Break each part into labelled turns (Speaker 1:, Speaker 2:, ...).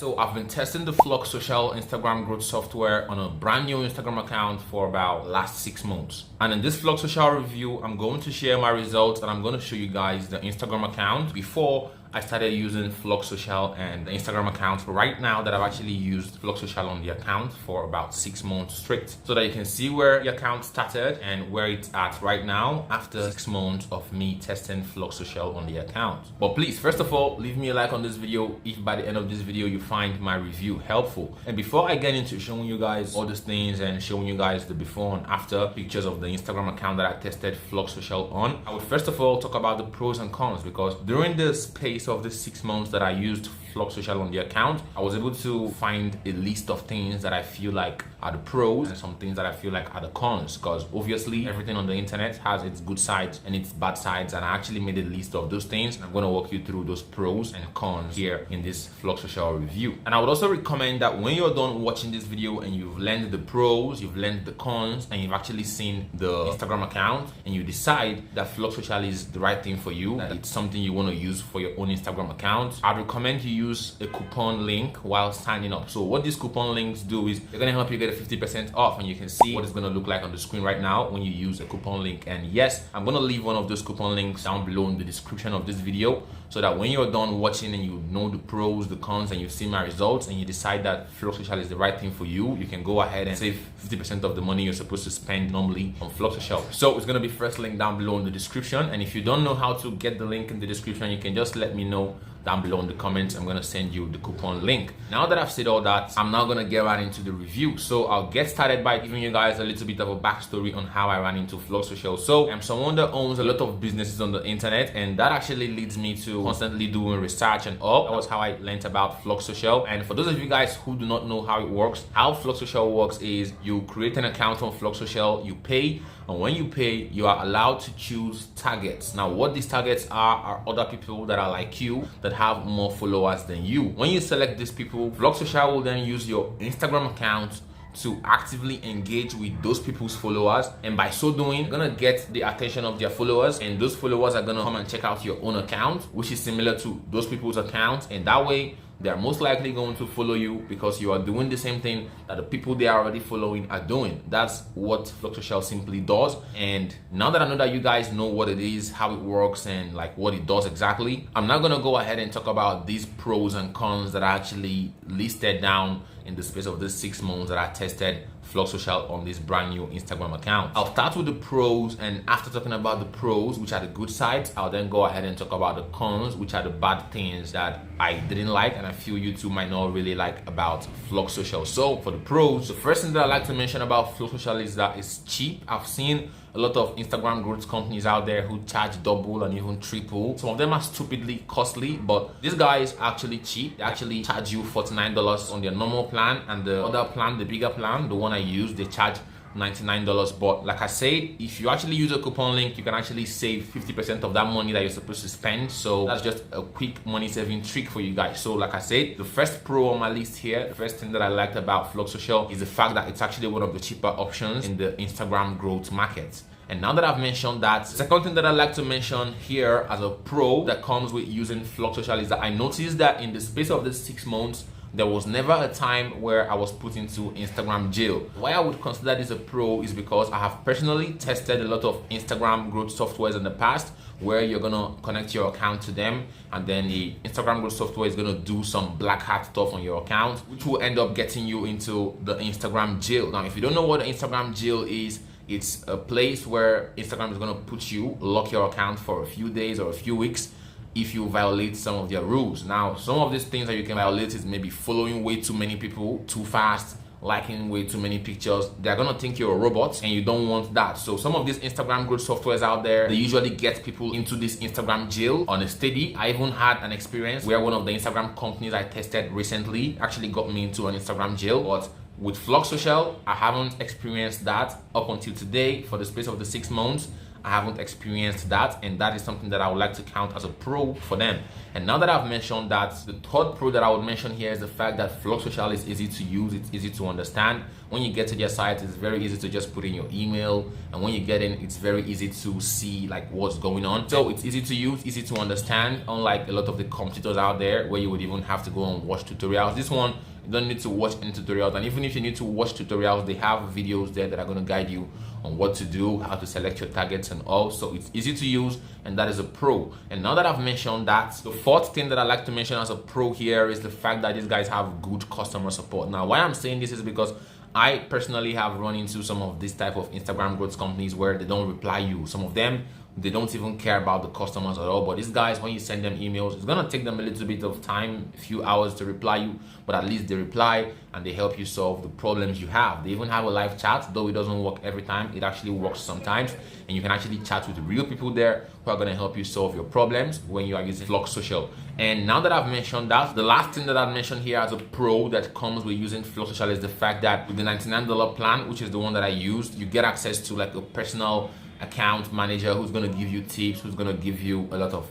Speaker 1: So I've been testing the Flocksocial Instagram growth software on a brand new Instagram account for about last 6 months. And in this Flocksocial review, I'm going to share my results and I'm going to show you guys the Instagram account before I started using Flocksocial and the Instagram account. Right now that I've actually used Flocksocial on the account for about 6 months straight, so that you can see where the account started and where it's at right now after 6 months of me testing Flocksocial on the account. But please, first of all, leave me a like on this video if by the end of this video you find my review helpful. And before I get into showing you guys all these things and showing you guys the before and after pictures of the Instagram account that I tested Flocksocial on, I would first of all talk about the pros and cons, because during the space of the 6 months that I used Flocksocial on the account, I was able to find a list of things that I feel like are the pros and some things that I feel like are the cons, because obviously everything on the internet has its good sides and its bad sides, and I actually made a list of those things. I'm going to walk you through those pros and cons here in this Flocksocial review. And I would also recommend that when you're done watching this video and you've learned the pros, you've learned the cons, and you've actually seen the Instagram account, and you decide that Flocksocial is the right thing for you, that it's something you want to use for your own Instagram account, I'd recommend you use a coupon link while signing up. So what these coupon links do is they're going to help you get a 50% off, and you can see what it's going to look like on the screen right now when you use a coupon link. And yes, I'm going to leave one of those coupon links down below in the description of this video, so that when you're done watching and you know the pros, the cons, and you've seen my results and you decide that Flocksocial is the right thing for you, you can go ahead and save 50% of the money you're supposed to spend normally on Flocksocial. So it's going to be first link down below in the description, and if you don't know how to get the link in the description, you can just let me know down below in the comments. I'm going to send you the coupon link. Now that I've said all that, I'm now going to get right into the review. So I'll get started by giving you guys a little bit of a backstory on how I ran into Flocksocial. So I'm someone that owns a lot of businesses on the internet, and that actually leads me to constantly doing research and all. That was how I learned about Flocksocial. And for those of you guys who do not know how it works, how Flocksocial works is you create an account on Flocksocial, you pay, and when you pay, you are allowed to choose targets. Now, what these targets are other people that are like you, that have more followers than you. When you select these people, Flocksocial will then use your Instagram account to actively engage with those people's followers, and by so doing, you're gonna get the attention of their followers, and those followers are gonna come and check out your own account, which is similar to those people's accounts, and that way they are most likely going to follow you because you are doing the same thing that the people they are already following are doing. That's what Flocksocial simply does. And now that I know that you guys know what it is, how it works, and like what it does exactly, I'm now gonna go ahead and talk about these pros and cons that I actually listed down in the space of this 6 months that I tested Flocksocial on this brand new Instagram account. I'll start with the pros, and after talking about the pros, which are the good sides, I'll then go ahead and talk about the cons, which are the bad things that I didn't like and I feel you two might not really like about Flocksocial. So for the pros, the first thing that I like to mention about Flocksocial is that it's cheap. I've seen a lot of Instagram growth companies out there who charge double and even triple. Some of them are stupidly costly, but these guys are actually cheap. They actually charge you $49 on their normal plan, and the other plan, the bigger plan, the one I use, they charge $99. But like I said, if you actually use a coupon link, you can actually save 50% of that money that you're supposed to spend. So that's just a quick money saving trick for you guys. So like I said, the first pro on my list here, the first thing that I liked about Flocksocial is the fact that it's actually one of the cheaper options in the Instagram growth market. And now that I've mentioned that, the second thing that I like to mention here as a pro that comes with using Flocksocial is that I noticed that in the space of this 6 months, there was never a time where I was put into Instagram jail. Why I would consider this a pro is because I have personally tested a lot of Instagram growth softwares in the past, where you're gonna connect your account to them, and then the Instagram growth software is gonna do some black hat stuff on your account, which will end up getting you into the Instagram jail. Now, if you don't know what the Instagram jail is, it's a place where Instagram is gonna put you, lock your account for a few days or a few weeks if you violate some of their rules. Now, some of these things that you can violate is maybe following way too many people too fast, liking way too many pictures. They're gonna think you're a robot, and you don't want that. So some of these Instagram growth softwares out there, they usually get people into this Instagram jail on a steady. I even had an experience where one of the Instagram companies I tested recently actually got me into an Instagram jail. But with Flocksocial, I haven't experienced that up until today. For the space of the 6 months, I haven't experienced that, and that is something that I would like to count as a pro for them. And now that I've mentioned that, the third pro that I would mention here is the fact that Flocksocial is easy to use, it's easy to understand. When you get to their site, it's very easy to just put in your email, and when you get in, it's very easy to see like what's going on. So it's easy to use, easy to understand, unlike a lot of the competitors out there where you would even have to go and watch tutorials. This one, you don't need to watch any tutorials, and even if you need to watch tutorials, they have videos there that are going to guide you on what to do, how to select your targets and all. So it's easy to use, and that is a pro. And now that I've mentioned that, the fourth thing that I like to mention as a pro here is the fact that these guys have good customer support. Now why I'm saying this is because I personally have run into some of this type of Instagram growth companies where they don't reply you. Some of them, they don't even care about the customers at all. But these guys, when you send them emails, it's gonna take them a little bit of time, a few hours to reply you, but at least they reply and they help you solve the problems you have. They even have a live chat, though it doesn't work every time. It actually works sometimes, and you can actually chat with real people there who are gonna help you solve your problems when you are using Flocksocial. And now that I've mentioned that, the last thing that I've mentioned here as a pro that comes with using Flocksocial is the fact that with the $99 plan, which is the one that I used, you get access to like a personal account manager who's going to give you tips, who's going to give you a lot of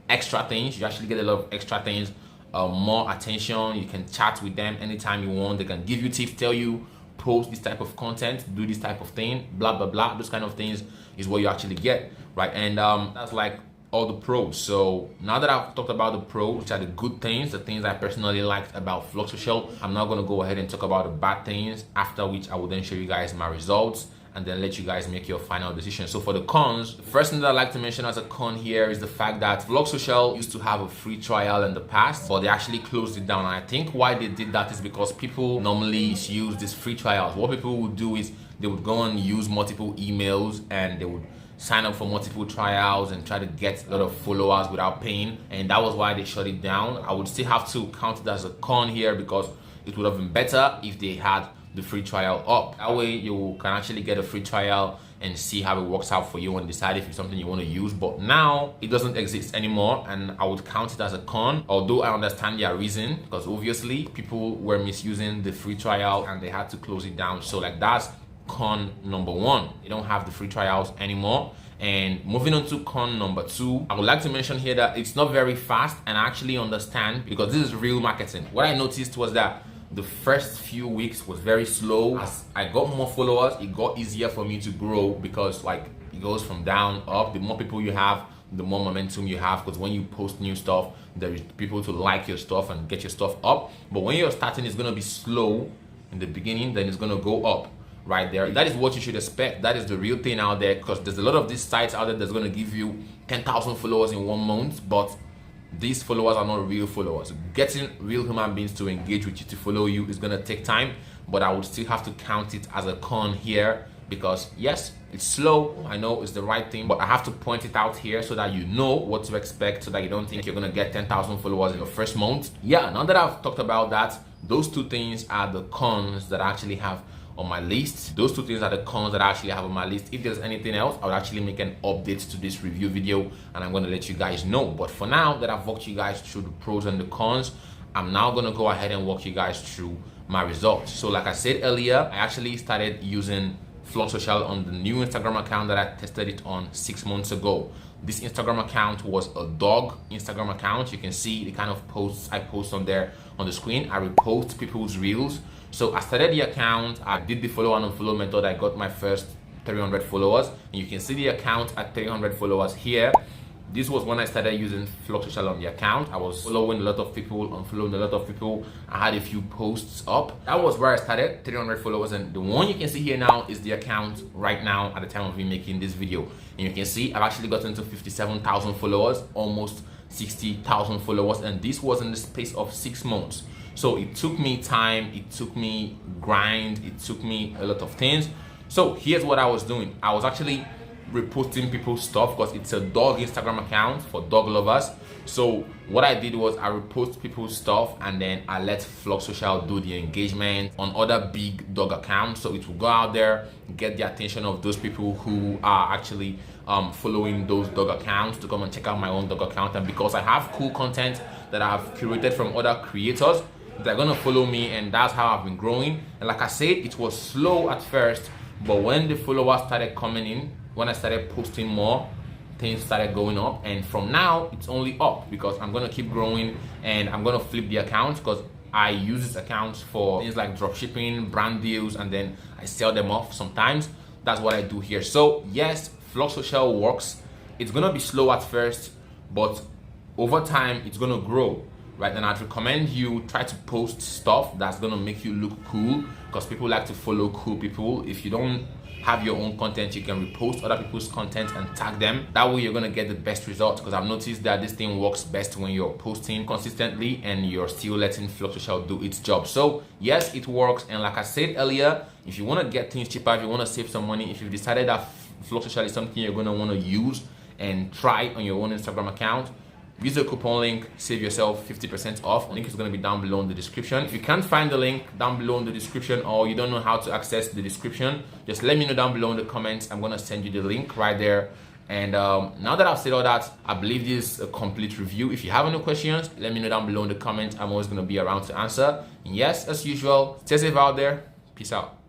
Speaker 1: extra things. You actually get a lot of extra things, more attention. You can chat with them anytime you want. They can give you tips, tell you post this type of content, do this type of thing, blah blah blah. Those kind of things is what you actually get, right? And that's like all the pros. So now that I've talked about the pros, which are the good things, the things I personally liked about Flocksocial, I'm now going to go ahead and talk about the bad things, after which I will then show you guys my results and then let you guys make your final decision. So for the cons, the first thing that I like to mention as a con here is the fact that Flocksocial used to have a free trial in the past, but they actually closed it down. And I think why they did that is because people normally use these free trials. What people would do is they would go and use multiple emails, and they would sign up for multiple trials and try to get a lot of followers without paying, and that was why they shut it down. I would still have to count it as a con here, because it would have been better if they had the free trial up. That way you can actually get a free trial and see how it works out for you and decide if it's something you want to use. But now it doesn't exist anymore, and I would count it as a con, although I understand their reason, because obviously people were misusing the free trial and they had to close it down. So like that's con number one. They don't have the free trials anymore. And moving on to con number two, I would like to mention here that it's not very fast, and I actually understand, because this is real marketing. What I noticed was that the first few weeks was very slow. As I got more followers, it got easier for me to grow, because like it goes from down up. The more people you have, the more momentum you have, because when you post new stuff, there is people to like your stuff and get your stuff up. But when you're starting, it's going to be slow in the beginning, then it's going to go up right there. That is what you should expect. That is the real thing out there, because there's a lot of these sites out there that's going to give you 10,000 followers in 1 month, but these followers are not real followers. Getting real human beings to engage with you, to follow you, is going to take time, but I would still have to count it as a con here, because yes, it's slow. I know it's the right thing, but I have to point it out here so that you know what to expect, so that you don't think you're going to get 10,000 followers in your first month. Yeah, now that I've talked about that, those two things are the cons that I actually have on my list. Those two things are the cons that I actually have on my list. If there's anything else, I'll actually make an update to this review video, and I'm going to let you guys know. But for now that I've walked you guys through the pros and the cons, I'm now going to go ahead and walk you guys through my results. So like I said earlier, I actually started using Flocksocial on the new Instagram account that I tested it on 6 months ago. This Instagram account was a dog Instagram account. You can see the kind of posts I post on there on the screen. I repost people's reels. So I started the account, I did the follow and unfollow method, I got my first 300 followers, and you can see the account at 300 followers here. This was when I started using Flocksocial on the account. I was following a lot of people, unfollowing a lot of people. I had a few posts up. That was where I started, 300 followers, and the one you can see here now is the account right now at the time of me making this video. And you can see I've actually gotten to 57,000 followers, almost 60,000 followers, and this was in the space of 6 months. So it took me time, it took me grind, it took me a lot of things. So here's what I was doing. I was actually reposting people's stuff, because it's a dog Instagram account for dog lovers. So what I did was I repost people's stuff, and then I let Flocksocial do the engagement on other big dog accounts. So it will go out there, get the attention of those people who are actually following those dog accounts to come and check out my own dog account. And because I have cool content that I've curated from other creators, they're gonna follow me, and that's how I've been growing. And like I said, it was slow at first, but when the followers started coming in, when I started posting more, things started going up, and from now it's only up because I'm gonna keep growing and I'm gonna flip the account because I use this account for things like dropshipping, brand deals, and then I sell them off sometimes. That's what I do here. So yes, Flocksocial works. It's gonna be slow at first, but over time it's gonna grow, right? And I'd recommend you try to post stuff that's gonna make you look cool, because people like to follow cool people. If you don't have your own content, you can repost other people's content and tag them. That way you're gonna get the best results, because I've noticed that this thing works best when you're posting consistently and you're still letting Flocksocial do its job. So yes, it works. And like I said earlier, if you want to get things cheaper, if you want to save some money, if you've decided that Flocksocial is something you're gonna want to use and try on your own Instagram account, use the coupon link, save yourself 50% off. The link is going to be down below in the description. If you can't find the link down below in the description, or you don't know how to access the description, just let me know down below in the comments. I'm going to send you the link right there. And now that I've said all that, I believe this is a complete review. If you have any questions, let me know down below in the comments. I'm always going to be around to answer. And yes, as usual, stay safe out there. Peace out.